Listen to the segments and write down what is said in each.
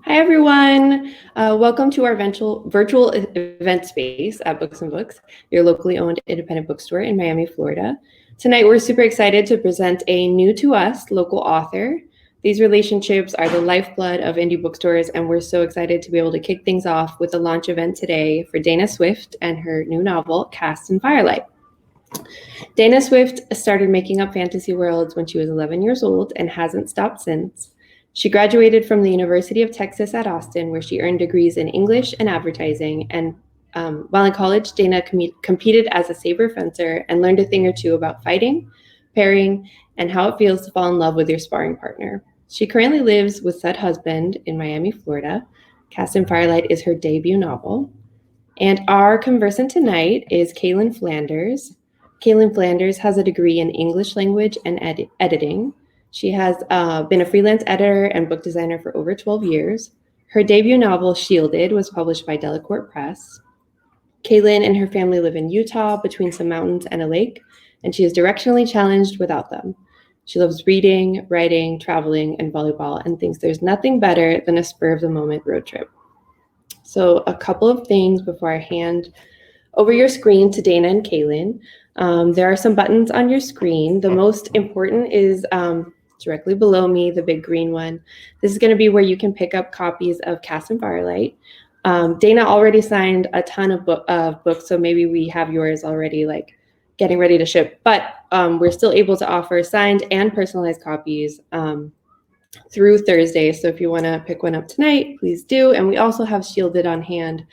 Hi, everyone. Welcome to our virtual event space at Books and Books, your locally owned independent bookstore in Miami, Florida. Tonight, we're super excited to present a new to us local author. These relationships are the lifeblood of indie bookstores, and we're so excited to be able to kick things off with a launch event today for Dana Swift and her new novel, CAST in FIRELIGHT. Dana Swift started making up fantasy worlds when she was 11 years old and hasn't stopped since. She graduated from the University of Texas at Austin, where she earned degrees in English and advertising. And while in college, Dana competed as a saber fencer and learned a thing or two about fighting, pairing, and how it feels to fall in love with your sparring partner. She currently lives with said husband in Miami, Florida. Cast in Firelight is her debut novel. And our conversant tonight is KayLynn Flanders. KayLynn Flanders has a degree in English language and editing. She has been a freelance editor and book designer for over 12 years. Her debut novel, Shielded, was published by Delacorte Press. KayLynn and her family live in Utah between some mountains and a lake, and she is directionally challenged without them. She loves reading, writing, traveling, and volleyball, and thinks there's nothing better than a spur-of-the-moment road trip. So a couple of things before I hand over your screen to Dana and KayLynn. There are some buttons on your screen. The most important is directly below me, the big green one. This is going to be where you can pick up copies of Cast in Firelight. Dana already signed a ton of books, so maybe we have yours already, like getting ready to ship. But we're still able to offer signed and personalized copies through Thursday. So if you want to pick one up tonight, please do. And we also have Shielded on hand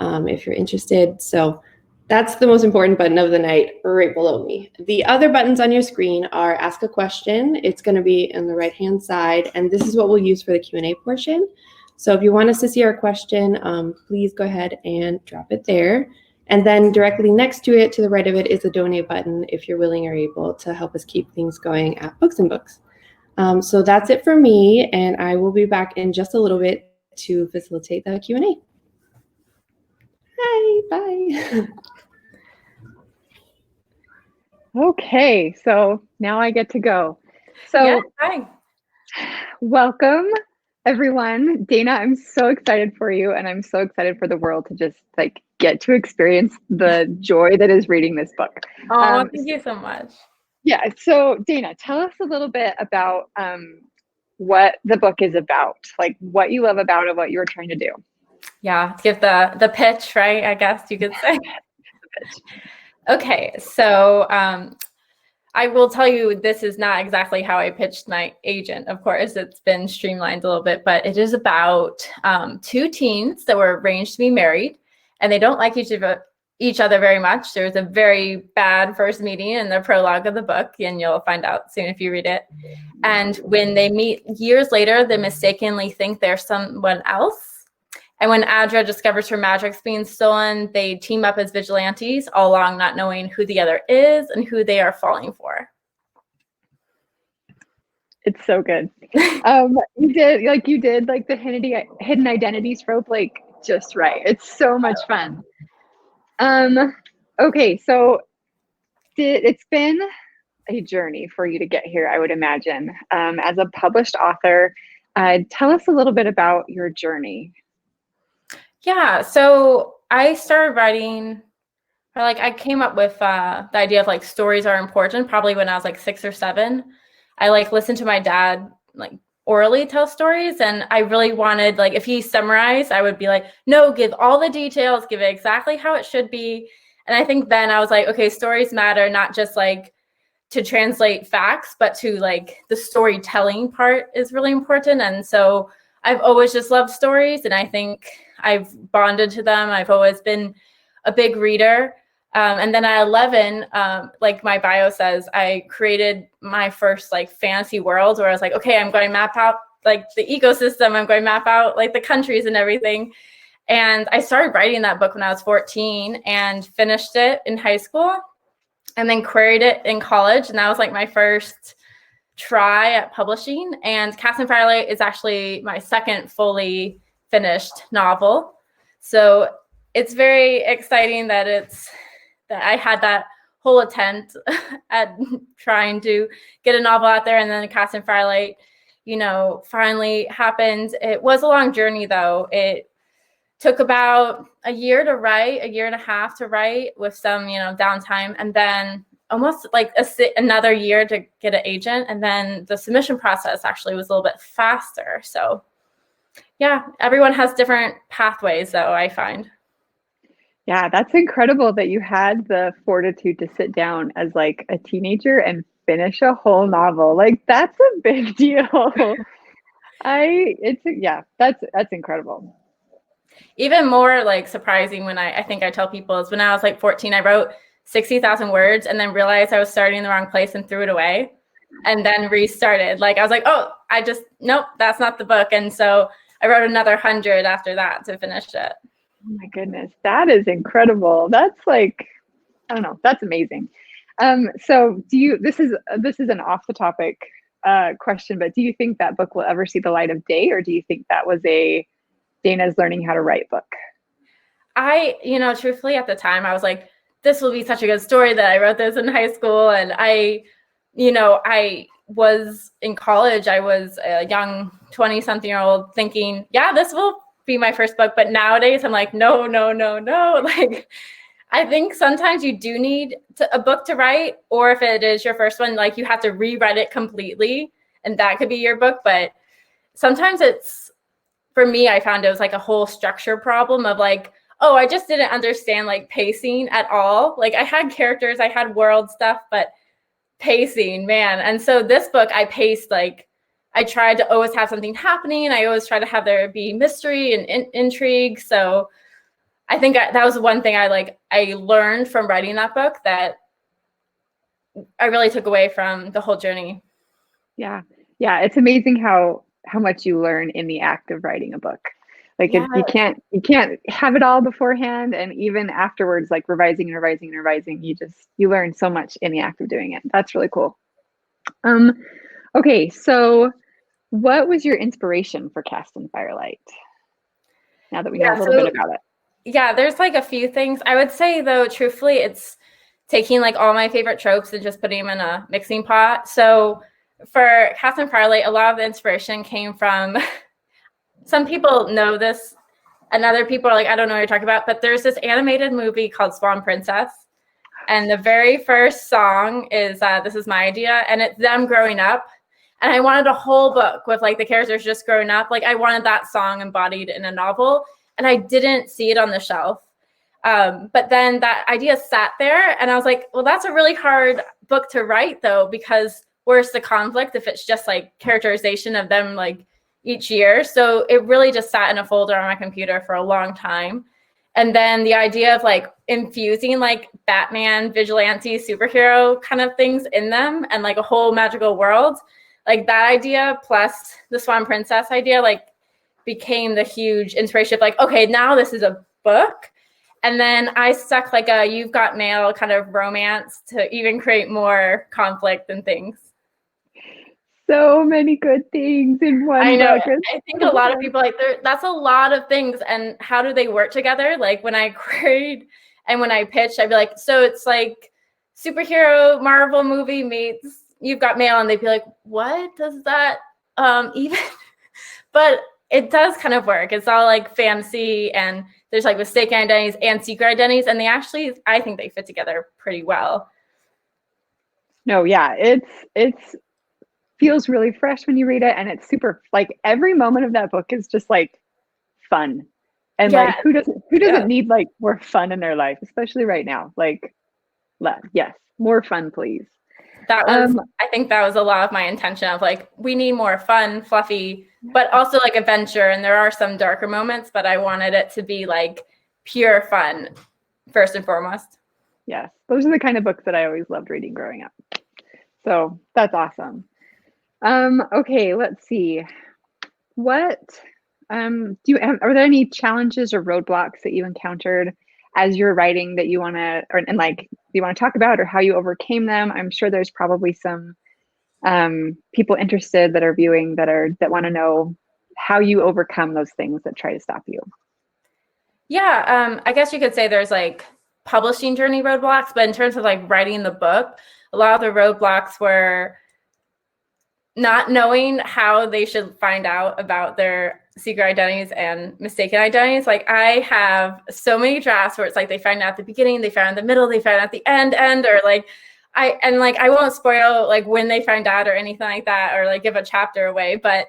if you're interested. So that's the most important button of the night right below me. The other buttons on your screen are Ask a Question. It's going to be on the right-hand side, and this is what we'll use for the Q&A portion. So if you want us to see our question, please go ahead and drop it there. And then directly next to it, to the right of it, is a donate button if you're willing or able to help us keep things going at Books and Books. So that's it for me, and I will be back in just a little bit to facilitate the Q&A. Hi, bye. Okay, so now I get to go. So yeah, hi. Welcome, everyone. Dana, I'm so excited for you, and I'm so excited for the world to just like get to experience the joy that is reading this book. Oh, thank you so much. Yeah, so Dana, tell us a little bit about what the book is about, like what you love about it, what you were trying to do. Yeah, give the pitch, right? I guess you could say. Okay, so I will tell you this is not exactly how I pitched my agent. Of course, it's been streamlined a little bit, but it is about two teens that were arranged to be married, and they don't like each other very much. There's a very bad first meeting in the prologue of the book, and you'll find out soon if you read it. And when they meet years later, they mistakenly think they're someone else. And when Adra discovers her magic's being stolen, they team up as vigilantes, all along not knowing who the other is and who they are falling for. It's so good. You did the hidden identities trope like just right. It's so much fun. Okay, so it's been a journey for you to get here, I would imagine. As a published author, tell us a little bit about your journey. Yeah, so I started writing, I came up with the idea of like stories are important probably when I was like 6 or 7. I listened to my dad orally tell stories, and I really wanted, if he summarized, I would be like, no, give all the details, give it exactly how it should be. And I think then I was like, okay, stories matter, not just to translate facts, but to the storytelling part is really important. And so I've always just loved stories, and I think I've bonded to them. I've always been a big reader. And then at 11, like my bio says, I created my first fantasy world where I was like, okay, I'm going to map out the ecosystem. I'm going to map out the countries and everything. And I started writing that book when I was 14 and finished it in high school and then queried it in college. And that was my first try at publishing. And Cast in Firelight is actually my second fully finished novel. So it's very exciting that I had that whole attempt at trying to get a novel out there, and then Cast in Firelight finally happened. It was a long journey though. It took about a year to write, a year and a half to write with some, downtime. And then almost like another year to get an agent. And then the submission process actually was a little bit faster. So yeah, everyone has different pathways though, I find. Yeah, that's incredible that you had the fortitude to sit down as like a teenager and finish a whole novel. Like that's a big deal. That's incredible. Even more like surprising when I think I tell people is when I was like 14, I wrote 60,000 words and then realized I was starting in the wrong place and threw it away and then restarted. Like I was like, oh, nope, that's not the book. And so I wrote another 100 after that to finish it. Oh my goodness, that is incredible. That's like, I don't know, that's amazing. So this is an off the topic question, but do you think that book will ever see the light of day, or do you think that was Dana's learning how to write book? Truthfully at the time I was like, this will be such a good story that I wrote this in high school. And I was in college. I was a young 20-something-year-old thinking, yeah, this will be my first book. But nowadays I'm like, no. Like, I think sometimes you do need a book to write, or if it is your first one, like you have to rewrite it completely and that could be your book. But sometimes for me, I found it was like a whole structure problem of like, oh, I just didn't understand like pacing at all. Like I had characters, I had world stuff, but pacing, man. And so this book, I paced like, I tried to always have something happening. I always try to have there be mystery and intrigue. So I think that was one thing I learned from writing that book that I really took away from the whole journey. Yeah. It's amazing how much you learn in the act of writing a book. Like you can't have it all beforehand, and even afterwards, like revising, you learn so much in the act of doing it. That's really cool. Okay, so what was your inspiration for Cast in Firelight? Now that we know a little bit about it. Yeah, there's like a few things. I would say though, truthfully, it's taking like all my favorite tropes and just putting them in a mixing pot. So for Cast in Firelight, a lot of the inspiration came from, some people know this and other people are like, I don't know what you're talking about, but there's this animated movie called Swan Princess. And the very first song is This Is My Idea, and it's them growing up. And I wanted a whole book with like the characters just growing up. Like I wanted that song embodied in a novel, and I didn't see it on the shelf. But then that idea sat there and I was like, well, that's a really hard book to write though, because where's the conflict if it's just like characterization of them like each year? So it really just sat in a folder on my computer for a long time. And then the idea of like infusing like Batman, vigilante, superhero kind of things in them and like a whole magical world, like that idea plus the Swan Princess idea, like became the huge inspiration of like, okay, now this is a book. And then I stuck like a You've Got Mail kind of romance to even create more conflict and things. So many good things in one I know. book. I think a lot of people like that's a lot of things. And how do they work together? Like when I queried and when I pitched, I'd be like, so it's like superhero Marvel movie meets You've Got Mail, and they'd be like, what does that even? But it does kind of work. It's all like fantasy, and there's like mistaken identities and secret identities, and I think they fit together pretty well. No, yeah, it's feels really fresh when you read it, and it's super like every moment of that book is just like fun. And like who doesn't need like more fun in their life, especially right now? Like yes, more fun, please. That was I think that was a lot of my intention of like, we need more fun, fluffy, but also like adventure. And there are some darker moments, but I wanted it to be like pure fun first and foremost. Yes, those are the kind of books that I always loved reading growing up. So that's awesome. Okay, let's see. What are there any challenges or roadblocks that you encountered as you're writing that you want to talk about, or how you overcame them? I'm sure there's probably some people interested that are viewing that want to know how you overcome those things that try to stop you. Yeah, I guess you could say there's like publishing journey roadblocks, but in terms of like writing the book, a lot of the roadblocks were not knowing how they should find out about their secret identities and mistaken identities. Like I have so many drafts where it's like they find out at the beginning, they find out in the middle, they find out at the end, or like I won't spoil like when they find out or anything like that, or like give a chapter away, but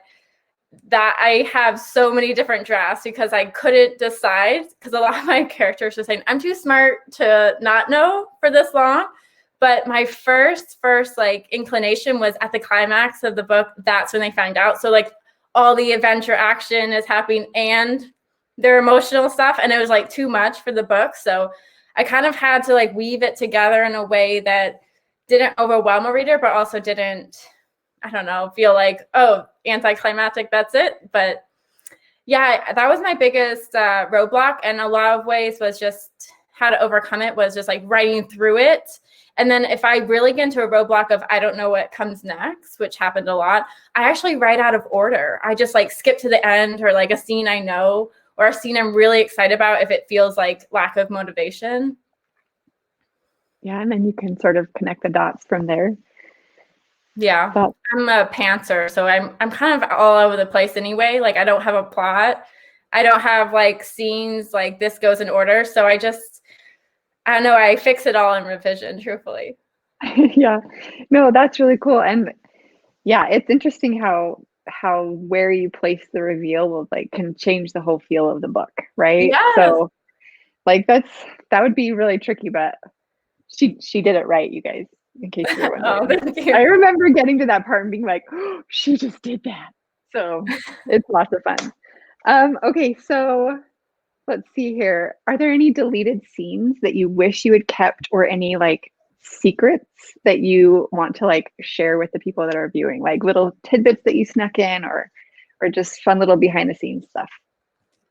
that I have so many different drafts because I couldn't decide, because a lot of my characters are saying I'm too smart to not know for this long. But my first like inclination was at the climax of the book. That's when they find out. So like all the adventure action is happening and their emotional stuff. And it was like too much for the book. So I kind of had to like weave it together in a way that didn't overwhelm a reader, but also didn't, I don't know, feel like, oh, anticlimactic, that's it. But yeah, that was my biggest roadblock. And a lot of ways was just how to overcome it was just like writing through it. And then if I really get into a roadblock of I don't know what comes next, which happened a lot, I actually write out of order. I just like skip to the end, or like a scene I know or a scene I'm really excited about if it feels like lack of motivation. Yeah, and then you can sort of connect the dots from there. Yeah, I'm a pantser, so I'm kind of all over the place anyway. Like I don't have a plot. I don't have like scenes like this goes in order. So I don't know, I fix it all in revision, truthfully. Yeah, no, that's really cool. And yeah, it's interesting how where you place the reveal will like can change the whole feel of the book, right? Yes. So like that would be really tricky, but she did it right, you guys, in case you were wondering. Oh, thank you. I remember getting to that part and being like, oh, she just did that. So it's lots of fun. Okay, so let's see here. Are there any deleted scenes that you wish you had kept, or any like secrets that you want to like share with the people that are viewing, like little tidbits that you snuck in, or just fun little behind the scenes stuff?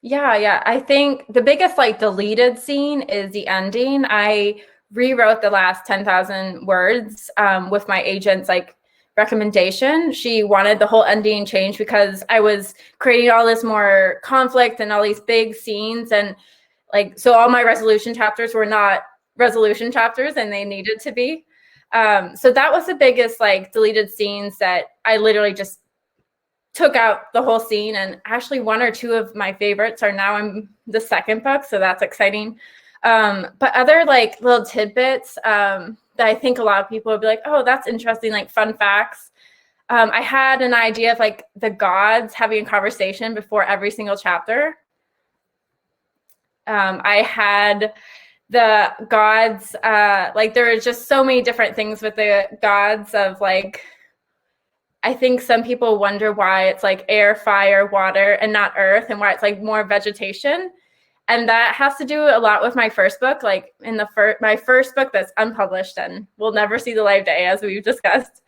Yeah. I think the biggest like deleted scene is the ending. I rewrote the last 10,000 words with my agent's like recommendation. She wanted the whole ending changed because I was creating all this more conflict and all these big scenes, and like so all my resolution chapters were not resolution chapters, and they needed to be. So that was the biggest like deleted scenes that I literally just took out the whole scene. And actually one or two of my favorites are now in the second book, so that's exciting. But other like little tidbits that I think a lot of people would be like, oh, that's interesting, like fun facts. I had an idea of like the gods having a conversation before every single chapter. I had the gods, like there are just so many different things with the gods of like, I think some people wonder why it's like air, fire, water, and not earth, and why it's like more vegetation. And that has to do a lot with my first book. Like in my first book that's unpublished and will never see the light of day, as we've discussed.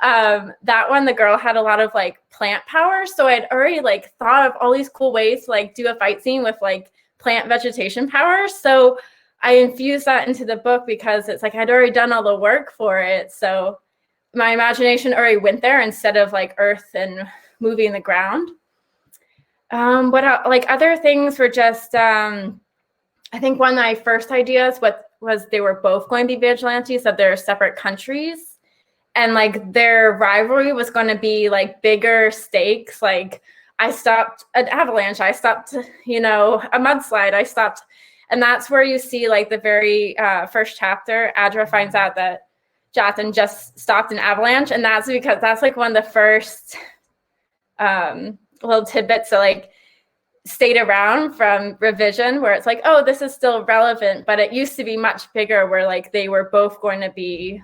That one, the girl had a lot of like plant power. So I'd already like thought of all these cool ways to like do a fight scene with like plant vegetation power. So I infused that into the book because it's like I'd already done all the work for it. So my imagination already went there instead of like earth and moving the ground. What else? Like other things were just, I think one of my first ideas was they were both going to be vigilantes of their separate countries. And like their rivalry was going to be like bigger stakes. Like I stopped an avalanche, I stopped, a mudslide, I stopped. And that's where you see like the very first chapter, Adra finds out that Jonathan just stopped an avalanche. And that's because that's like one of the first little tidbits that like stayed around from revision, where it's like, oh, this is still relevant, but it used to be much bigger, where like they were both going to be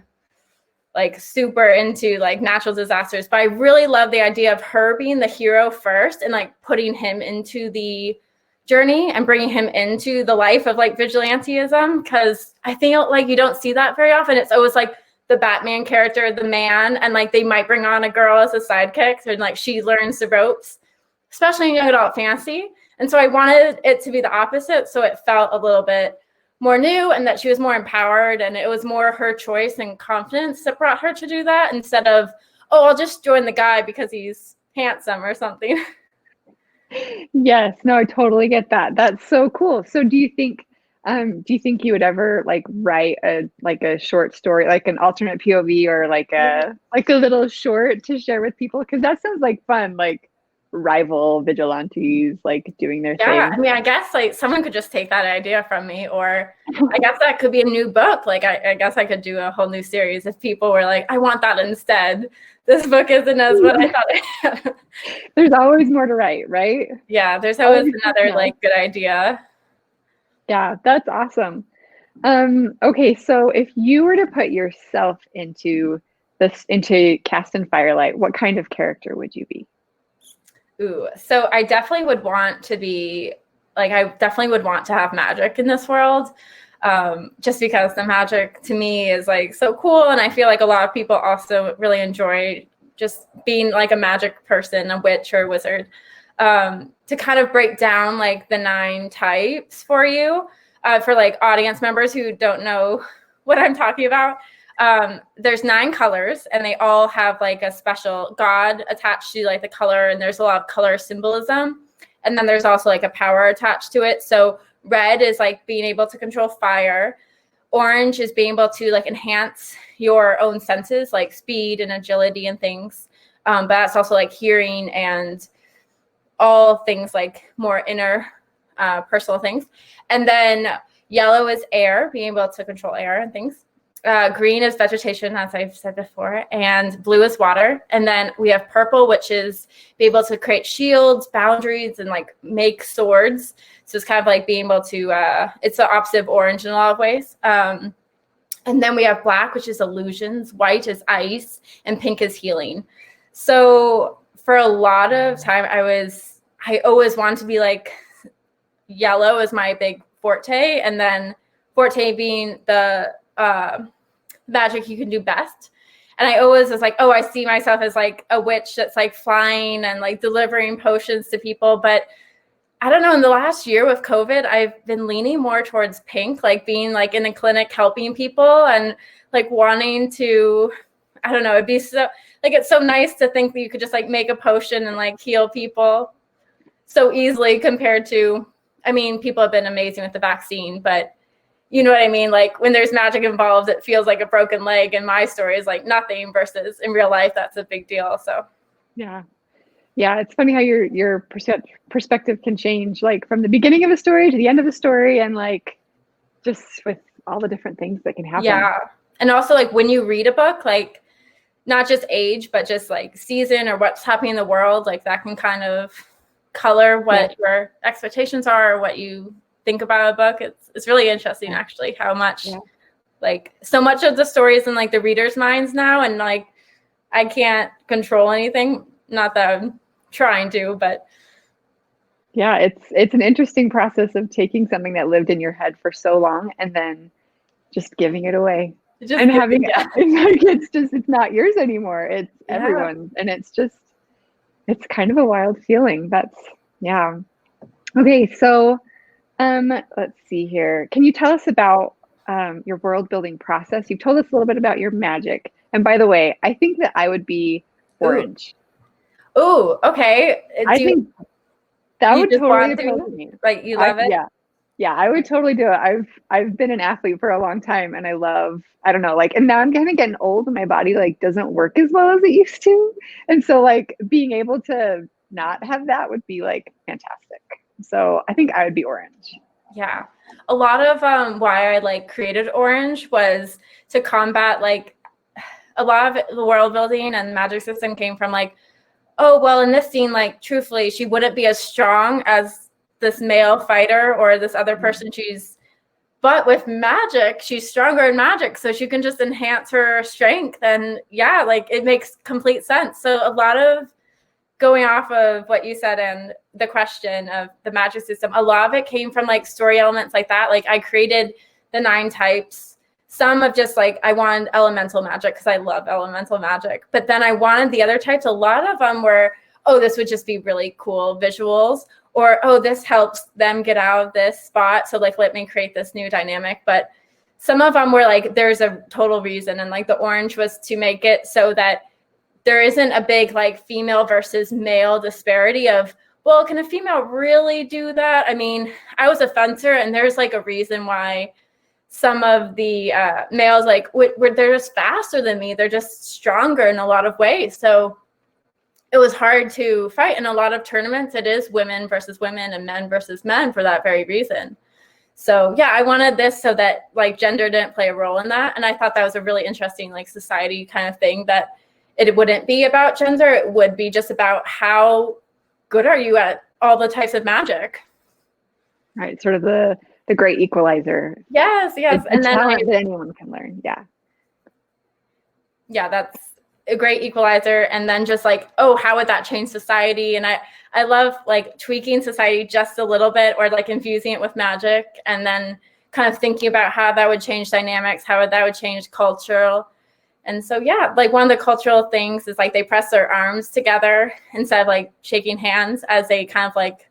like super into like natural disasters. But I really love the idea of her being the hero first and like putting him into the journey and bringing him into the life of like vigilantism, because I think like you don't see that very often. It's always like the Batman character, the man, and like they might bring on a girl as a sidekick, and like she learns the ropes, especially in young adult fantasy. And so I wanted it to be the opposite, so it felt a little bit more new and that she was more empowered, and it was more her choice and confidence that brought her to do that, instead of, oh, I'll just join the guy because he's handsome or something. Yes, no, I totally get that. That's so cool. So do you think Do you think you would ever like write a short story, like an alternate POV, or like a little short to share with people? Because that sounds like fun, like rival vigilantes like doing their Yeah, thing. I mean, I guess like someone could just take that idea from me, or I guess that could be a new book. Like I guess I could do a whole new series if people were like, I want that instead. This book isn't as what I thought it had. There's always more to write, right? Yeah, there's always another like good idea. Yeah, that's awesome. Okay, so if you were to put yourself into Cast in Firelight, what kind of character would you be? Ooh, so I definitely would want to be like, I definitely would want to have magic in this world. Just because the magic to me is like so cool. And I feel like a lot of people also really enjoy just being like a magic person, a witch or a wizard. To kind of break down like the 9 types for you, for like audience members who don't know what I'm talking about. There's 9 colors, and they all have like a special god attached to like the color, and there's a lot of color symbolism. And then there's also like a power attached to it. So red is like being able to control fire. Orange is being able to like enhance your own senses, like speed and agility and things. But that's also like hearing and all things like more inner personal things. And then yellow is air, being able to control air and things. Green is vegetation, as I've said before, and blue is water. And then we have purple, which is be able to create shields, boundaries, and like make swords. So it's kind of like being able to, it's the opposite of orange in a lot of ways. And then we have black, which is illusions, white is ice, and pink is healing. So for a lot of time, I always wanted to be like, yellow is my big forte, and then forte being the magic you can do best. And I always was like, oh, I see myself as like a witch that's like flying and like delivering potions to people. But I don't know, in the last year with COVID, I've been leaning more towards pink, like being like in a clinic helping people and like wanting to, I don't know, it'd be so like, it's so nice to think that you could just like make a potion and like heal people so easily compared to, I mean, people have been amazing with the vaccine, but you know what I mean? Like when there's magic involved, it feels like a broken leg. And my story is like nothing versus in real life, that's a big deal. So, yeah. Yeah, it's funny how your perspective can change, like from the beginning of a story to the end of the story, and like just with all the different things that can happen. Yeah. And also like when you read a book, like not just age, but just like season or what's happening in the world, like that can kind of color what your expectations are or what you think about a book. It's really interesting actually how much like so much of the story is in like the reader's minds now, and like I can't control anything. Not that I'm trying to, but yeah, it's an interesting process of taking something that lived in your head for so long and then just giving it away. And having like it's not yours anymore. It's everyone's, and it's kind of a wild feeling. Okay, so let's see here. Can you tell us about your world building process? You've told us a little bit about your magic. And by the way, I think that I would be orange. Oh, okay. I think that would totally appeal to me. Like you love it? Yeah, I would totally do it. I've been an athlete for a long time, and I don't know, like, and now I'm kind of getting old and my body like doesn't work as well as it used to. And so like being able to not have that would be like fantastic. So I think I would be orange. Yeah. A lot of why I like created orange was to combat like a lot of the world building and magic system came from like, oh, well, in this scene, like truthfully, she wouldn't be as strong as this male fighter or this other person but with magic, she's stronger in magic. So she can just enhance her strength. And yeah, like it makes complete sense. So a lot of going off of what you said and the question of the magic system, a lot of it came from like story elements like that. Like I created the 9 types, some of just like, I wanted elemental magic because I love elemental magic. But then I wanted the other types. A lot of them were, oh, this would just be really cool visuals. Or, oh, this helps them get out of this spot. So like, let me create this new dynamic. But some of them were like, there's a total reason. And like the orange was to make it so that there isn't a big like female versus male disparity of well, can a female really do that? I mean, I was a fencer, and there's like a reason why some of the males, like, they're just faster than me. They're just stronger in a lot of ways. So it was hard to fight. In a lot of tournaments, it is women versus women and men versus men for that very reason. So yeah, I wanted this so that like gender didn't play a role in that. And I thought that was a really interesting like society kind of thing, that it wouldn't be about gender. It would be just about how good are you at all the types of magic. Right. Sort of the great equalizer. Yes. And then talent that anyone can learn. Yeah. Yeah, that's a great equalizer. And then just like, oh, how would that change society? And I love like tweaking society just a little bit, or like infusing it with magic, and then kind of thinking about how that would change dynamics, how that would change cultural. And so, yeah, like one of the cultural things is like they press their arms together instead of like shaking hands, as they kind of like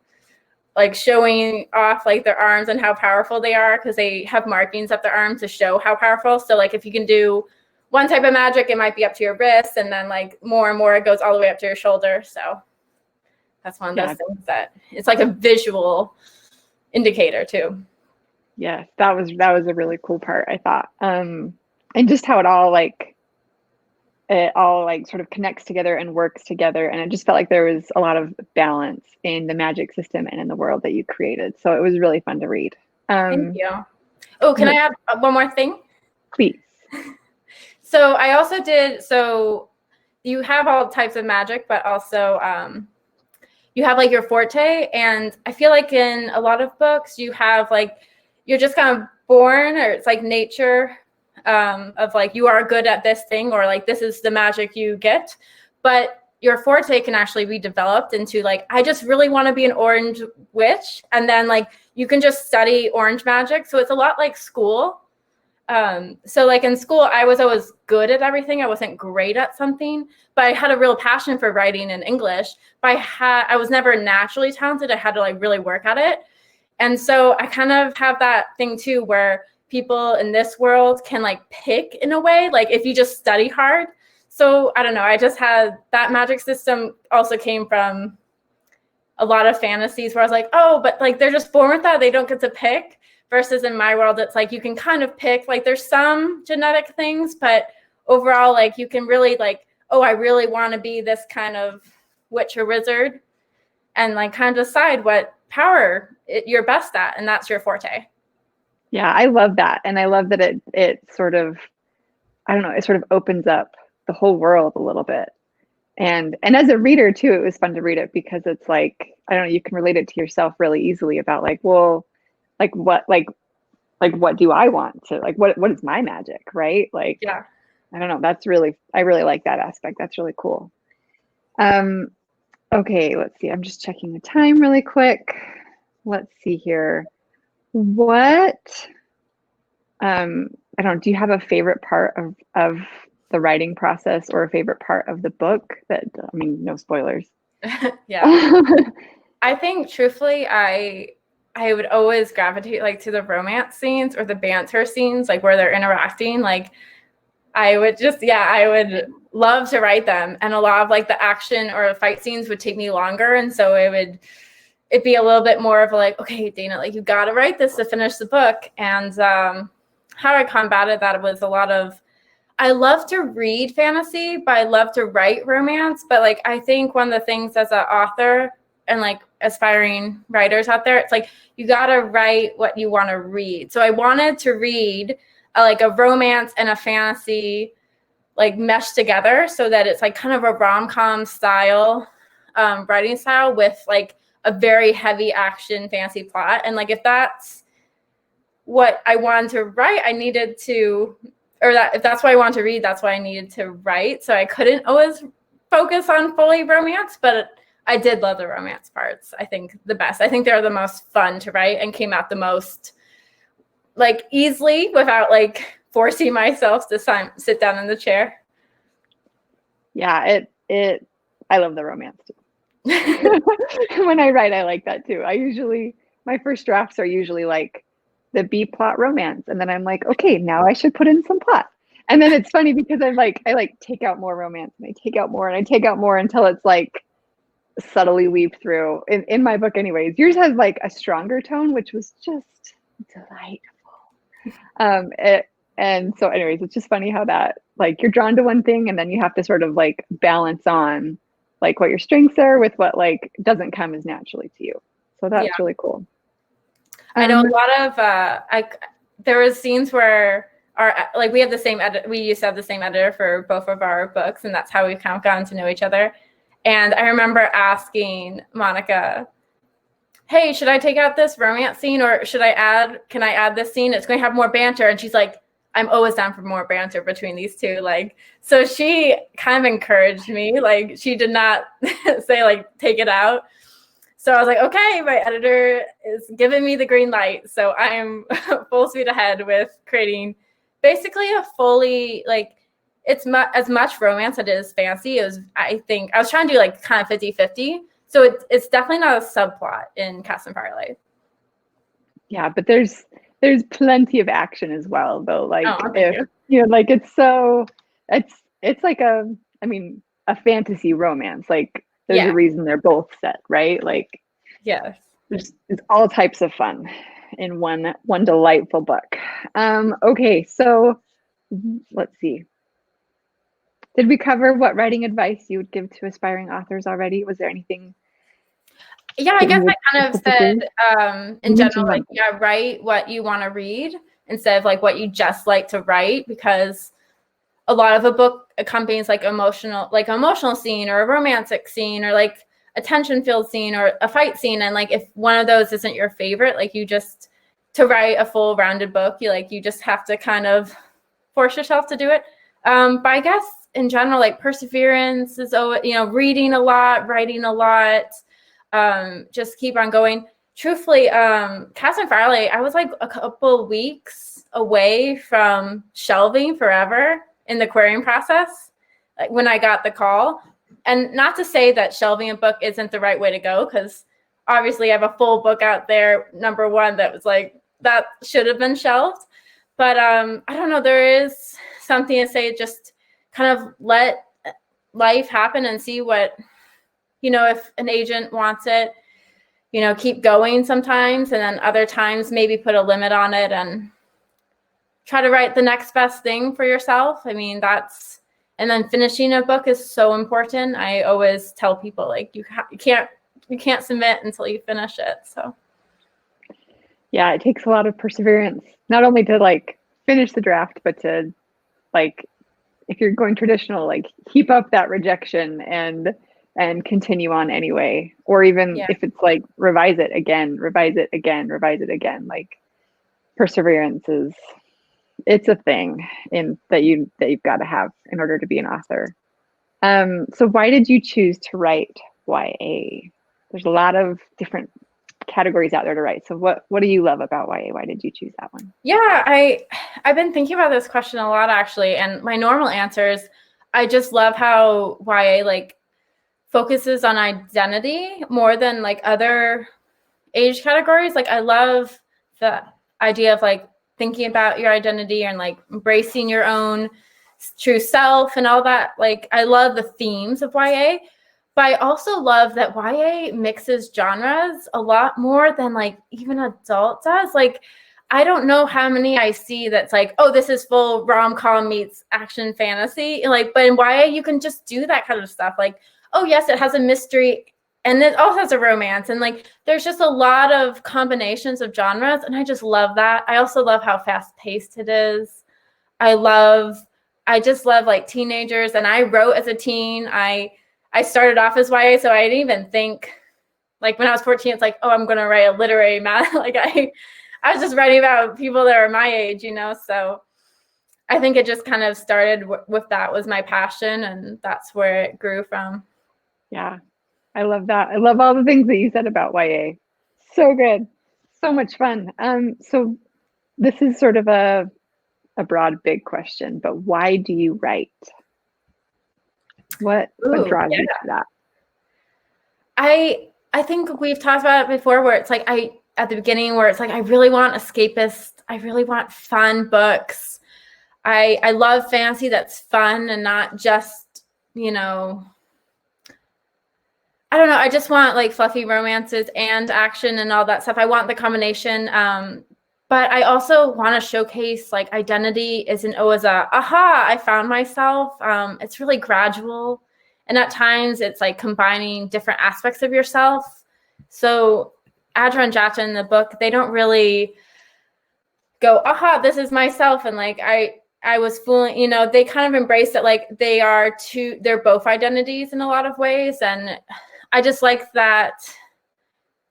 showing off like their arms and how powerful they are, because they have markings up their arms to show how powerful. So like if you can do one type of magic, it might be up to your wrist, and then like more and more it goes all the way up to your shoulder. So that's one of those things that it's like a visual indicator too. Yes, that was a really cool part, I thought. And just how it all sort of connects together and works together. And it just felt like there was a lot of balance in the magic system and in the world that you created. So it was really fun to read. Thank you. Oh, can I add one more thing? Please. So I also did, so you have all types of magic, but also you have like your forte. And I feel like in a lot of books, you have like, you're just kind of born, or it's like nature of like, you are good at this thing, or like, this is the magic you get. But your forte can actually be developed into like, I just really want to be an orange witch. And then like, you can just study orange magic. So it's a lot like school. So like in school, I was always good at everything. I wasn't great at something, but I had a real passion for writing and English. But I was never naturally talented. I had to like really work at it. And so I kind of have that thing too, where people in this world can like pick in a way, like if you just study hard. So I don't know, I just had that magic system also came from a lot of fantasies where I was like, oh, but like they're just born with that. They don't get to pick. Versus in my world, it's like you can kind of pick, like there's some genetic things, but overall, like you can really like, oh, I really want to be this kind of witch or wizard, and like kind of decide what power you're best at, and that's your forte. Yeah, I love that. And I love that it sort of, I don't know, it sort of opens up the whole world a little bit. And as a reader too, it was fun to read it because it's like, I don't know, you can relate it to yourself really easily about like, well, what do I want to, like, what is my magic, right? Like, yeah, I don't know. I really like that aspect. That's really cool. Okay, let's see. I'm just checking the time really quick. Let's see here. What, I don't, do you have a favorite part of the writing process, or a favorite part of the book that, I mean, no spoilers. Yeah. I think truthfully, I would always gravitate like to the romance scenes or the banter scenes, like where they're interacting. Like I would love to write them. And a lot of like the action or fight scenes would take me longer. And so it'd be a little bit more of like, okay, Dana, like you got to write this to finish the book. And how I combated that was a lot of, I love to read fantasy, but I love to write romance. But like, I think one of the things as an author and like aspiring writers out there, it's like, you got to write what you want to read. So I wanted to read like a romance and a fantasy like meshed together, so that it's like kind of a rom-com style writing style with like a very heavy action fantasy plot. And like, if that's what I wanted to write, I needed to, or that if that's what I wanted to read, that's what I needed to write. So I couldn't always focus on fully romance, but I did love the romance parts. I think the best. I think they're the most fun to write and came out the most like easily without like forcing myself to sit down in the chair. Yeah, I love the romance too. When I write, I like that too. My first drafts are usually like the B plot romance. And then I'm like, okay, now I should put in some plot. And then it's funny because I take out more romance, and I take out more, and I take out more until it's like subtly weave through in my book anyways. Yours has like a stronger tone, which was just delightful. And so anyways, it's just funny how that, like, you're drawn to one thing and then you have to sort of like balance on like what your strengths are with what like doesn't come as naturally to you. So that's really cool. I know a lot of there was scenes where we have the same we used to have the same editor for both of our books, and that's how we've kind of gotten to know each other. And I remember asking Monica, hey, should I take out this romance scene, or can I add this scene? It's going to have more banter. And she's like, I'm always down for more banter between these two. Like, so she kind of encouraged me. Like, she did not say like, take it out. So I was like, okay, my editor is giving me the green light. So I am full speed ahead with creating basically a fully, like, it's as much romance as it is fantasy. I think I was trying to do like kind of 50-50. So it's definitely not a subplot in Cast in Firelight. Yeah, but there's plenty of action as well, though. Like, if you know, like it's like a fantasy romance. Like, there's a reason they're both set, right? Like, yes, there's all types of fun in one delightful book. Okay, so let's see. Did we cover what writing advice you would give to aspiring authors already? Was there anything? Yeah, I guess I kind of said in general, like, write what you want to read instead of like what you just like to write, because a lot of a book accompanies like emotional scene or a romantic scene or like a tension-filled scene or a fight scene. And like, if one of those isn't your favorite, like, to write a full rounded book, you just have to kind of force yourself to do it. But I guess in general, like, perseverance is, reading a lot, writing a lot, just keep on going. Truthfully, Cast in Firelight, I was like a couple weeks away from shelving forever in the querying process, like when I got the call. And not to say that shelving a book isn't the right way to go, because obviously I have a full book out there, number one, that was like, that should have been shelved. But I don't know, there is something to say, just kind of let life happen and see what, if an agent wants it, keep going sometimes, and then other times maybe put a limit on it and try to write the next best thing for yourself. I mean, and then finishing a book is so important. I always tell people, like, you can't submit until you finish it. So yeah, it takes a lot of perseverance, not only to like finish the draft, but to, like, if you're going traditional, like, keep up that rejection and continue on anyway. Or even if it's like revise it again. Like, perseverance it's a thing that you've got to have in order to be an author. So why did you choose to write YA? There's a lot of different categories out there to write. So what do you love about YA? Why did you choose that one? Yeah, I've been thinking about this question a lot, actually. And my normal answer is, I just love how YA like focuses on identity more than like other age categories. Like, I love the idea of like thinking about your identity and like embracing your own true self and all that. Like, I love the themes of YA, but I also love that YA mixes genres a lot more than like even adult does. Like, I don't know how many I see that's like, oh, this is full rom-com meets action fantasy. And like, but in YA, you can just do that kind of stuff. Like, oh yes, it has a mystery and it also has a romance. And like, there's just a lot of combinations of genres. And I just love that. I also love how fast paced it is. I just love like teenagers. And I wrote as a teen. I started off as YA, so I didn't even think, like, when I was 14, it's like, oh, I'm going to write a literary mag. Like, I was just writing about people that are my age, So I think it just kind of started with that was my passion, and that's where it grew from. Yeah, I love that. I love all the things that you said about YA. So good. So much fun. So this is sort of a broad, big question, but why do you write? What drives you to that? I think we've talked about it before, where it's like at the beginning, where it's like, I really want escapist, I really want fun books. I love fantasy that's fun and not just, I don't know. I just want like fluffy romances and action and all that stuff. I want the combination. But I also want to showcase like identity isn't always aha, I found myself. It's really gradual. And at times it's like combining different aspects of yourself. So Adra and Jata in the book, they don't really go, aha, this is myself. And like, I was fooling, you know, they kind of embrace it. Like they're both identities in a lot of ways. And I just like that.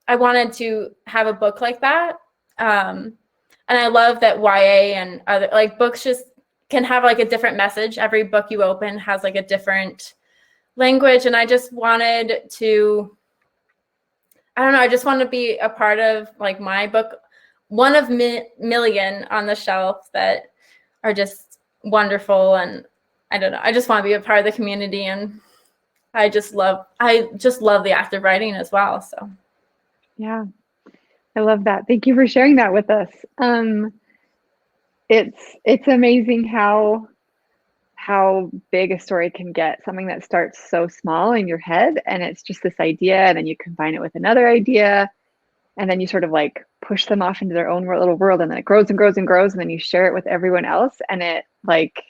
I wanted to have a book like that. And I love that YA and other like books just can have like a different message. Every book you open has like a different language. And I just wanted to, I don't know, I just want to be a part of like my book, one of million on the shelf that are just wonderful. And I don't know, I just want to be a part of the community. And I just love the act of writing as well. So yeah, I love that. Thank you for sharing that with us. It's amazing how big a story can get, something that starts so small in your head and it's just this idea, and then you combine it with another idea, and then you sort of like push them off into their own little world, and then it grows and grows and grows, and then you share it with everyone else. And it, like,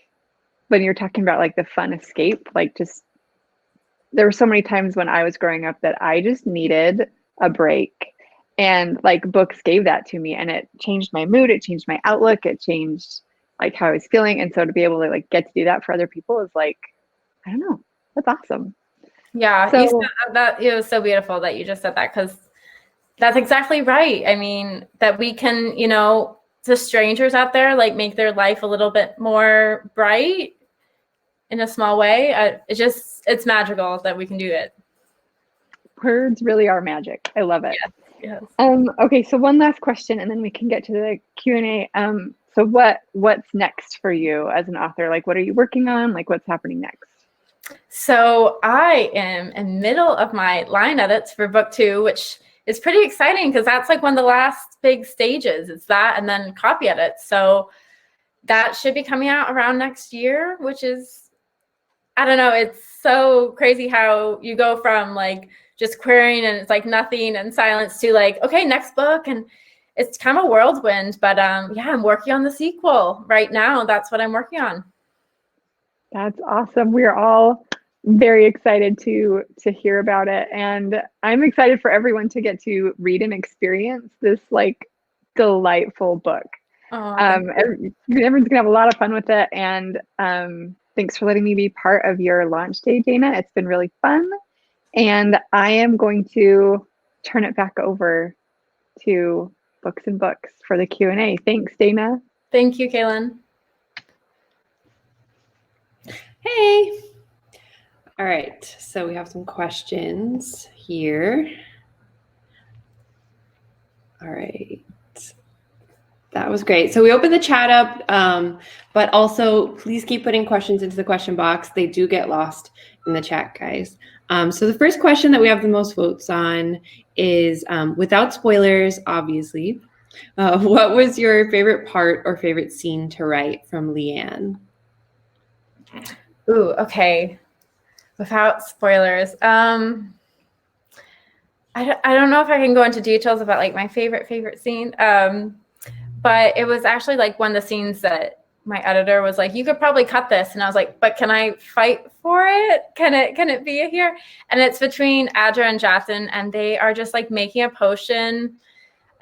when you're talking about like the fun escape, like, just there were so many times when I was growing up that I just needed a break, and like books gave that to me, and it changed my mood, it changed my outlook, it changed like how I was feeling. And so to be able to like get to do that for other people is like, I don't know, that's awesome. Yeah, So, you said that it was so beautiful that you just said that, because that's exactly right. I mean, that we can, you know, to strangers out there, like make their life a little bit more bright in a small way. It's magical that we can do it. words really are magic. I love it. Yes. Okay, so one last question, and then we can get to the Q&A. So what's next for you as an author? Like, what are you working on? Like, what's happening next? So I am in middle of my line edits for book 2, which is pretty exciting because that's like one of the last big stages. It's that and then copy edits. So that should be coming out around next year, which is, I don't know, it's so crazy how you go from like just querying and it's like nothing and silence to like, okay, next book. And it's kind of a whirlwind, but yeah, I'm working on the sequel right now. That's what I'm working on. That's awesome. We're all very excited to hear about it. And I'm excited for everyone to get to read and experience this like delightful book. Everyone's gonna have a lot of fun with it. And thanks for letting me be part of your launch day, Dana. It's been really fun. And I am going to turn it back over to Books and Books for the Q&A. Thanks, Dana. Thank you, Kaelynn. Hey. All right, so we have some questions here. All right. That was great. So we opened the chat up, but also please keep putting questions into the question box. They do get lost in the chat, guys. So the first question that we have the most votes on is, without spoilers, obviously, what was your favorite part or favorite scene to write from Leanne? Ooh, okay. Without spoilers. I don't know if I can go into details about like my favorite scene. But it was actually like one of the scenes that my editor was like, you could probably cut this. And I was like, but can I fight for it? Can it be here? And it's between Adra and Jatin, and they are just like making a potion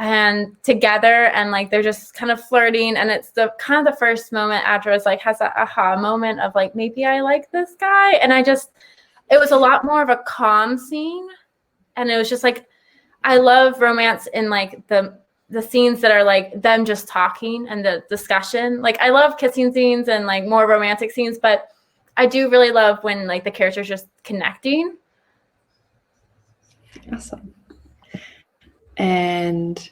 and together, and like they're just kind of flirting. And it's the kind of the first moment Adra is like has that aha moment of like, maybe I like this guy. And it was a lot more of a calm scene. And it was just like, I love romance in like the scenes that are like them just talking and the discussion. Like I love kissing scenes and like more romantic scenes, but I do really love when like the characters just connecting. Awesome. And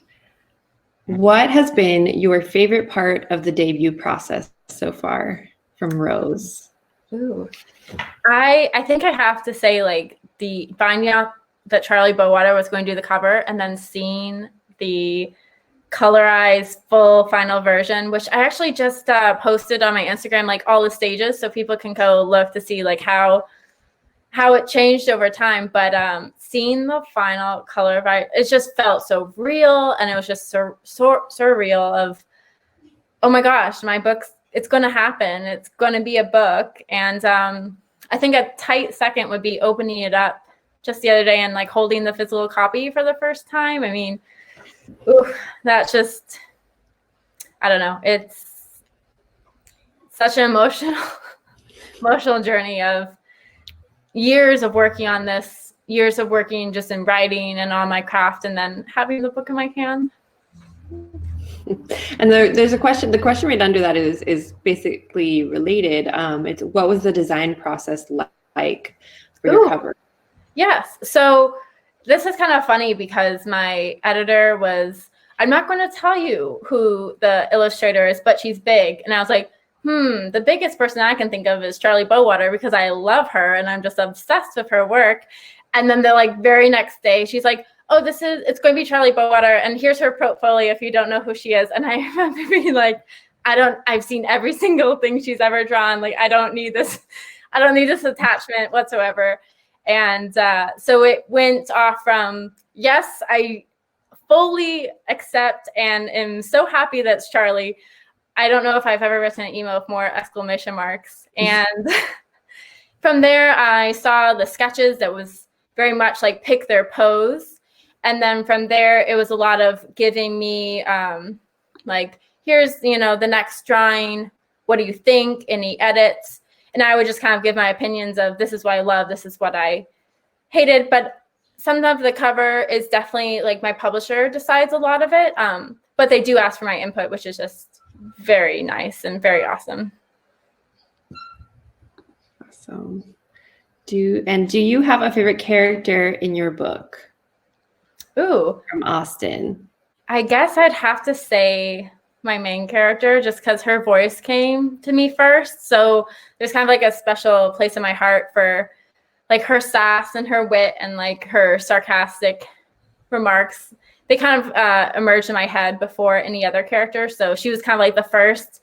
what has been your favorite part of the debut process so far from Rose? Ooh. I think I have to say like the finding out that Charlie Bowater was going to do the cover and then seeing the colorized full final version, which I actually just posted on my Instagram, like all the stages, so people can go look to see like how how it changed over time. But seeing the final color, it just felt so real, and it was just so surreal of, oh my gosh, my book's, it's going to happen. It's going to be a book. And I think a tight second would be opening it up just the other day and like holding the physical copy for the first time. I mean, that just, I don't know. It's such an emotional journey of years of working on this, years of working just in writing and on my craft, and then having the book in my hand. And there's a question. The question right under that is basically related. It's what was the design process like for your cover? Yes. So this is kind of funny because my editor was, I'm not going to tell you who the illustrator is, but she's big. And I was like, the biggest person I can think of is Charlie Bowater, because I love her and I'm just obsessed with her work. And then the like very next day, she's like, oh, it's going to be Charlie Bowater, and here's her portfolio if you don't know who she is. And I remember being like, I've seen every single thing she's ever drawn. Like, I don't need this attachment whatsoever. And so it went off from, yes, I fully accept and am so happy that's Charlie. I don't know if I've ever written an email with more exclamation marks. And from there, I saw the sketches that was very much like pick their pose. And then from there, it was a lot of giving me like, here's, the next drawing. What do you think? Any edits? And I would just kind of give my opinions of, this is what I love, this is what I hated. But some of the cover is definitely like my publisher decides a lot of it. But they do ask for my input, which is just very nice and very awesome. Awesome. Do you have a favorite character in your book? Ooh. From Austin. I guess I'd have to say my main character, just because her voice came to me first. So there's kind of like a special place in my heart for like her sass and her wit and like her sarcastic remarks. They kind of emerged in my head before any other character. So she was kind of like the first.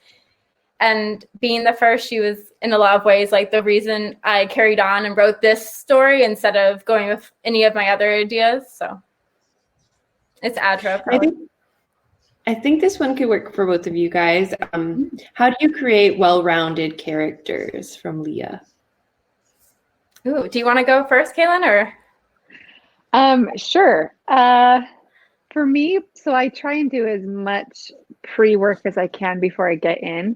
And being the first, she was in a lot of ways like the reason I carried on and wrote this story instead of going with any of my other ideas. So it's Adra. I think this one could work for both of you guys. How do you create well-rounded characters from Leah? Ooh, do you want to go first, Kaelynn, or? Sure. For me, so I try and do as much pre-work as I can before I get in.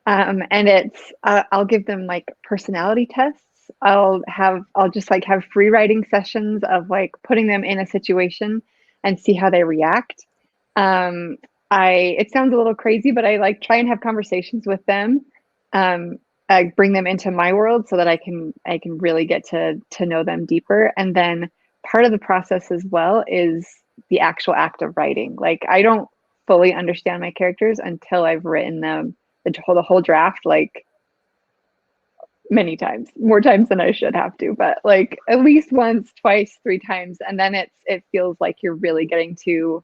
And it's, I'll give them like personality tests. I'll just like have free writing sessions of like putting them in a situation and see how they react. It sounds a little crazy, but I like try and have conversations with them. I bring them into my world so that I can really get to know them deeper. And then part of the process as well is the actual act of writing. Like, I don't fully understand my characters until I've written them the whole draft, like many times, more times than I should have to, but like at least once, twice, 3 times. And then it feels like you're really getting to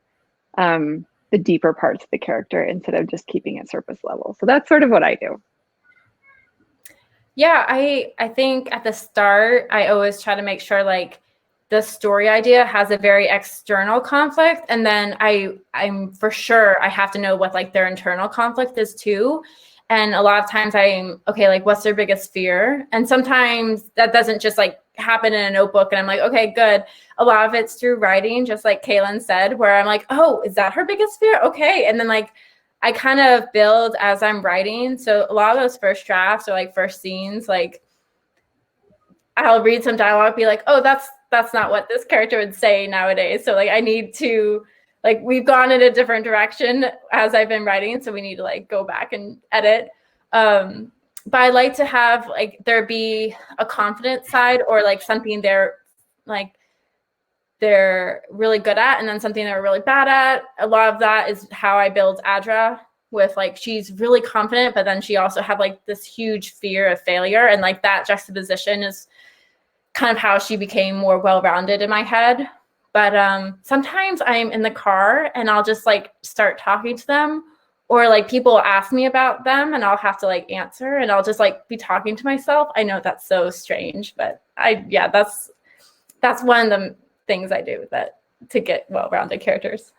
the deeper parts of the character instead of just keeping it surface level. So that's sort of what I do. Yeah, I think at the start, I always try to make sure like the story idea has a very external conflict. And then I'm for sure I have to know what like their internal conflict is too. And a lot of times I'm, okay, like what's their biggest fear? And sometimes that doesn't just like happen in a notebook. And I'm like, okay, good. A lot of it's through writing, just like Kaelynn said, where I'm like, oh, is that her biggest fear? Okay. And then like, I kind of build as I'm writing. So a lot of those first drafts or like first scenes, like I'll read some dialogue, be like, oh, that's not what this character would say nowadays. So like I need to, like, we've gone in a different direction as I've been writing. So we need to like go back and edit. But I like to have like there be a confident side or like something they're really good at, and then something they're really bad at. A lot of that is how I build Adra, with like she's really confident, but then she also had like this huge fear of failure, and like that juxtaposition is kind of how she became more well-rounded in my head. But sometimes I'm in the car and I'll just like start talking to them, or like people ask me about them and I'll have to like answer and I'll just like be talking to myself. I know that's so strange, but that's one of the things I do to get well-rounded characters.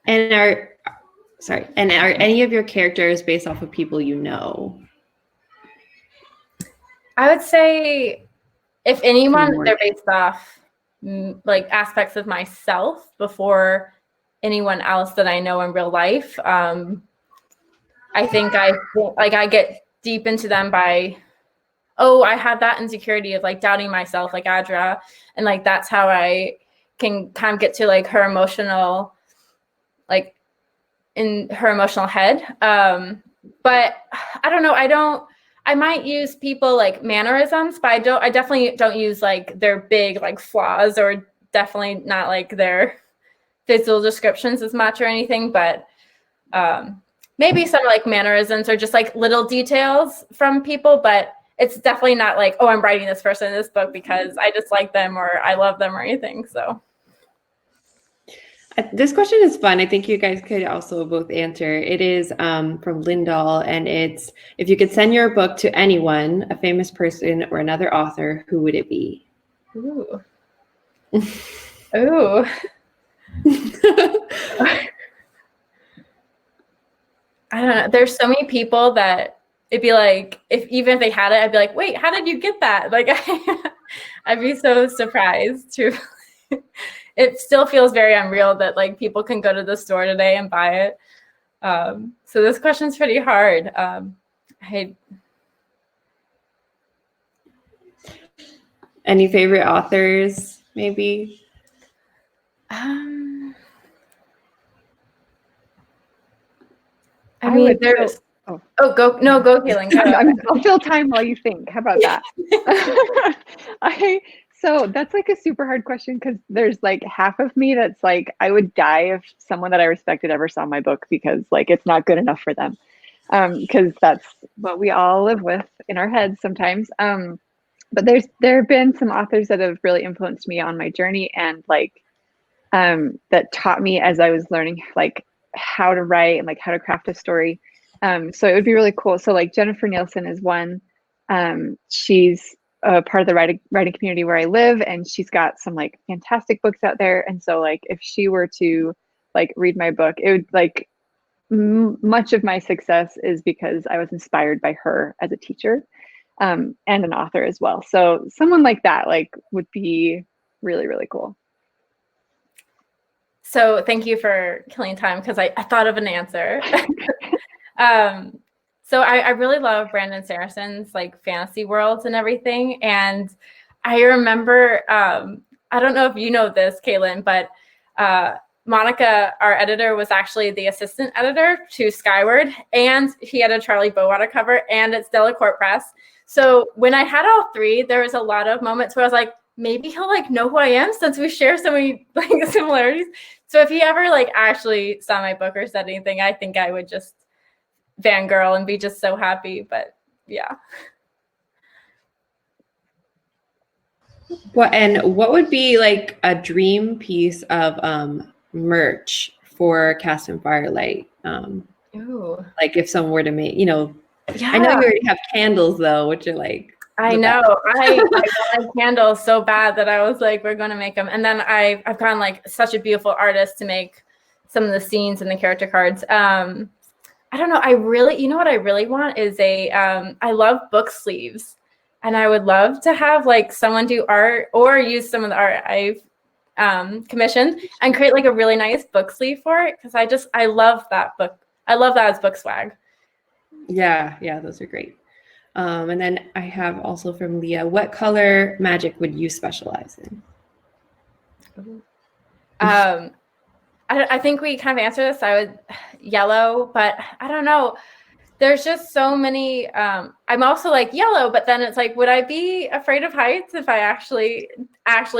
And are any of your characters based off of people you know? I would say if anyone, they're based off like aspects of myself before anyone else that I know in real life. I think I get deep into them by, I have that insecurity of like doubting myself, like Adra, and like that's how I can kind of get to like her emotional, like in her emotional head. But I don't know. I might use people like mannerisms, but I definitely don't use like their big like flaws, or definitely not like their physical descriptions as much or anything, but maybe some like mannerisms or just like little details from people, but it's definitely not like, oh, I'm writing this person in this book because I just like them or I love them or anything. So this question is fun. I think you guys could also both answer. It is from Lindahl, and it's, if you could send your book to anyone, a famous person or another author, who would it be? Ooh. Ooh. I don't know. There's so many people that it'd be like, even if they had it, I'd be like, wait, how did you get that? Like, I'd be so surprised too. It still feels very unreal that like people can go to the store today and buy it. So this question's pretty hard. Any favorite authors, maybe? I mean, there's. Go, Kaelyn. Go. I'll fill time while you think. How about that? So that's like a super hard question, because there's like half of me that's like, I would die if someone that I respected ever saw my book, because like it's not good enough for them. Because that's what we all live with in our heads sometimes. But there have been some authors that have really influenced me on my journey, and like that taught me as I was learning like how to write and like how to craft a story. So it would be really cool. So like Jennifer Nielsen is one. She's a part of the writing community where I live, and she's got some like fantastic books out there. And so like if she were to like read my book, it would like much of my success is because I was inspired by her as a teacher and an author as well. So someone like that like would be really, really cool. So thank you for killing time, because I thought of an answer. So I really love Brandon Sanderson's like fantasy worlds and everything. And I remember, I don't know if you know this, Kaylynn, but Monica, our editor, was actually the assistant editor to Skyward, and he had a Charlie Bowater cover and it's Delacorte Press. So when I had all three, there was a lot of moments where I was like, maybe he'll like know who I am since we share so many like similarities. So if he ever like actually saw my book or said anything, I think I would just fangirl and be just so happy. But yeah. What would be like a dream piece of merch for Cast in Firelight? Ooh. Like if someone were to make, Yeah. I know you already have candles though, which are like. I know. I wanted candles so bad that I was like, we're going to make them. And then I've gotten like such a beautiful artist to make some of the scenes and the character cards. I don't know. What I really want is I love book sleeves, and I would love to have like someone do art or use some of the art I've commissioned and create like a really nice book sleeve for it. Cause I love that book. I love that as book swag. Yeah. Those are great. And then I have also from Leah, what color magic would you specialize in? I think we kind of answered this. I would yellow, but I don't know. There's just so many. I'm also like yellow, but then it's like, would I be afraid of heights if I actually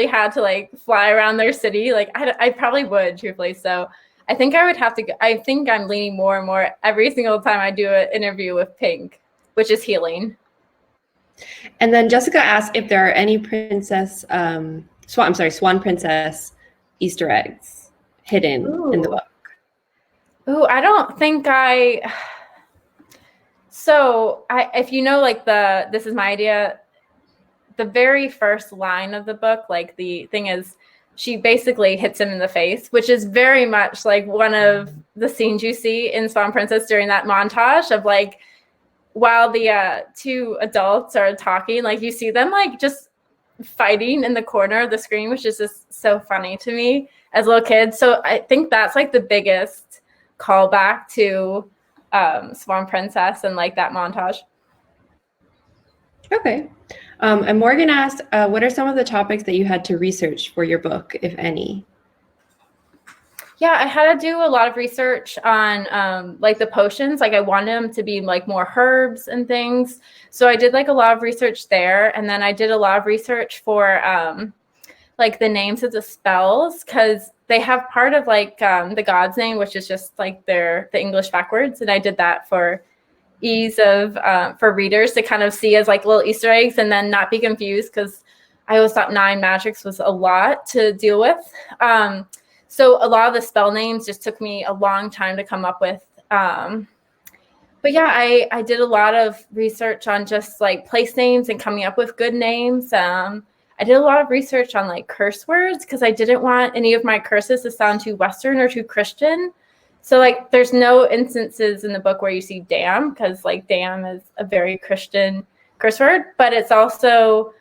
had to like fly around their city? Like I probably would, truthfully. So I think I would have to. I think I'm leaning more and more every single time I do an interview with pink, which is healing. And then Jessica asked if there are any Swan Princess Easter eggs hidden in the book. Ooh, I don't think if you know, like this is my idea, the very first line of the book, like the thing is, she basically hits him in the face, which is very much like one of the scenes you see in Swan Princess during that montage of like, while the two adults are talking, like you see them like just fighting in the corner of the screen, which is just so funny to me as a little kid. So I think that's like the biggest callback to Swan Princess and like that montage. Okay. And Morgan asked, what are some of the topics that you had to research for your book, if any? Yeah, I had to do a lot of research on like the potions. Like I wanted them to be like more herbs and things. So I did like a lot of research there. And then I did a lot of research for like the names of the spells, because they have part of like the god's name, which is just like the English backwards. And I did that for ease of for readers to kind of see as like little Easter eggs and then not be confused, because I always thought 9 magics was a lot to deal with. So a lot of the spell names just took me a long time to come up with. But yeah, I did a lot of research on just like place names and coming up with good names. I did a lot of research on like curse words, because I didn't want any of my curses to sound too Western or too Christian. So like there's no instances in the book where you see damn, because like damn is a very Christian curse word, but it's also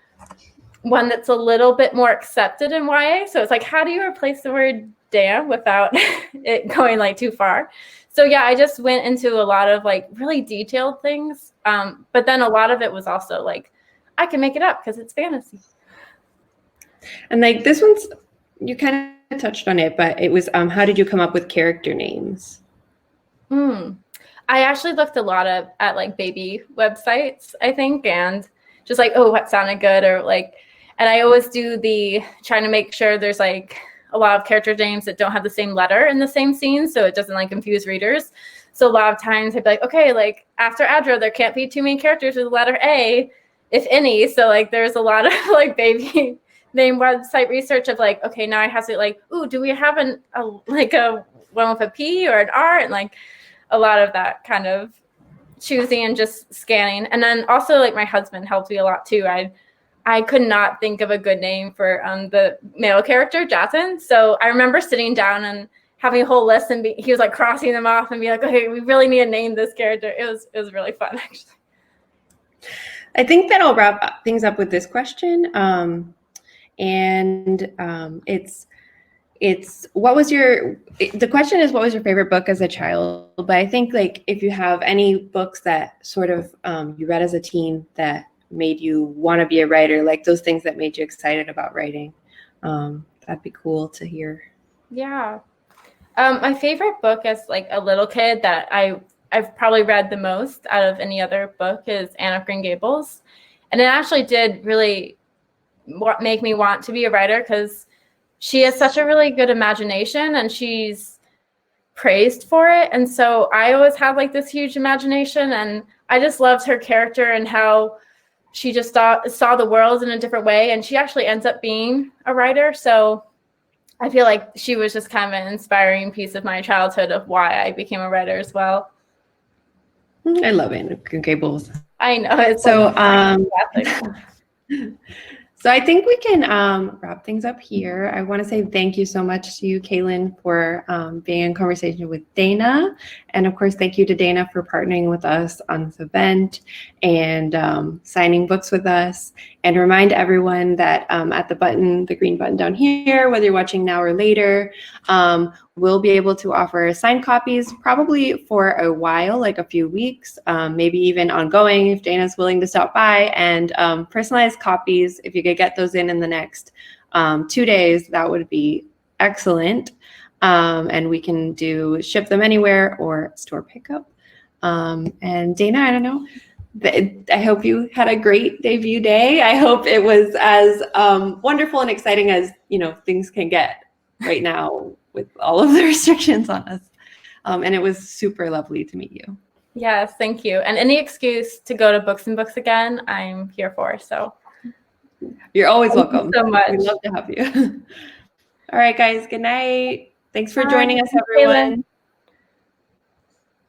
one that's a little bit more accepted in YA. So it's like, how do you replace the word damn without it going like too far? So yeah, I just went into a lot of like really detailed things. But then a lot of it was also like, I can make it up because it's fantasy. And like this one's, you kind of touched on it, but it was, how did you come up with character names? I actually looked a lot at like baby websites, I think, and just like, oh, what sounded good, or like, and I always do trying to make sure there's like a lot of character names that don't have the same letter in the same scene, so it doesn't like confuse readers. So a lot of times I'd be like, okay, like after Adra, there can't be too many characters with the letter A, if any. So like there's a lot of like baby name website research of like, okay, now I have to like, ooh, do we have a one with a P or an R? And like a lot of that kind of choosing and just scanning. And then also like my husband helped me a lot too. I could not think of a good name for the male character, Jason. So I remember sitting down and having a whole list, and he was like crossing them off and be like, okay, we really need to name this character. It was really fun, actually. I think that'll wrap things up with this question. It's the question is, what was your favorite book as a child? But I think like if you have any books that sort of you read as a teen that made you want to be a writer, like those things that made you excited about writing, that'd be cool to hear. Yeah. My favorite book as like a little kid that I've probably read the most out of any other book is Anne of Green Gables. And it actually did really make me want to be a writer, because she has such a really good imagination and she's praised for it. And so I always had like this huge imagination, and I just loved her character and how she just saw the world in a different way. And she actually ends up being a writer. So I feel like she was just kind of an inspiring piece of my childhood of why I became a writer as well. I love Anne of Green Gables. I know. It's so, like so I think we can wrap things up here. I want to say thank you so much to you, KayLynn, for being in conversation with Dana. And of course, thank you to Dana for partnering with us on this event and signing books with us. And remind everyone that at the green button down here, whether you're watching now or later, we'll be able to offer signed copies probably for a while, like a few weeks, maybe even ongoing if Dana's willing to stop by, and personalized copies. If you could get those in the next 2 days, that would be excellent. And we can ship them anywhere or store pickup. And Dana, I don't know. I hope you had a great debut day. I hope it was as wonderful and exciting as things can get right now with all of the restrictions on us. And it was super lovely to meet you. Yes, thank you. And any excuse to go to Books and Books again, I'm here for. So you're always welcome. Thank you so much. We'd love to have you. All right, guys. Good night. Thanks for joining us, Thanks, everyone. KayLynn.